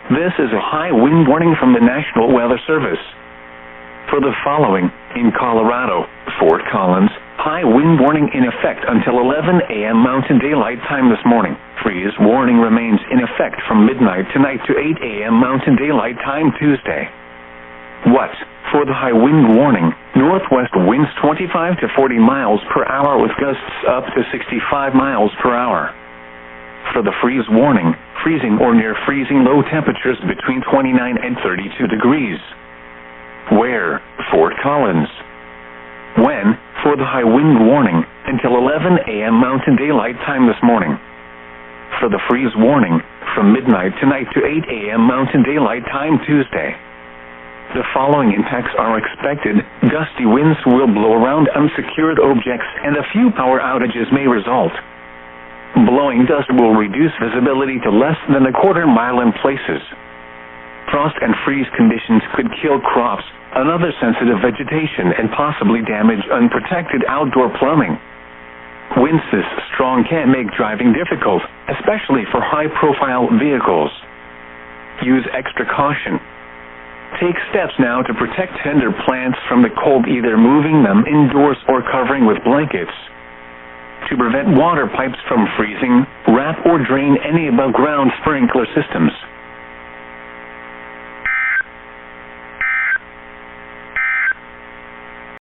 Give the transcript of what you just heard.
This is a high wind warning from the National Weather Service. For the following, in Colorado, Fort Collins, high wind warning in effect until 11 a.m. Mountain Daylight Time this morning. Freeze warning remains in effect from midnight tonight to 8 a.m. Mountain Daylight Time Tuesday. What? For the high wind warning, northwest winds 25 to 40 miles per hour with gusts up to 65 miles per hour. For the freeze warning, freezing or near freezing low temperatures between 29 and 32 degrees. Where? Fort Collins. When? For the high wind warning, until 11 a.m. Mountain Daylight Time this morning. For the freeze warning, from midnight tonight to 8 a.m. Mountain Daylight Time Tuesday. The following impacts are expected. Gusty winds will blow around unsecured objects and a few power outages may result. Blowing dust will reduce visibility to less than a quarter mile in places. Frost and freeze conditions could kill crops, another sensitive vegetation, and possibly damage unprotected outdoor plumbing. Winds this strong can make driving difficult, especially for high-profile vehicles. Use extra caution. Take steps now to protect tender plants from the cold, either moving them indoors or covering with blankets. To prevent water pipes from freezing, wrap or drain any above-ground sprinkler systems.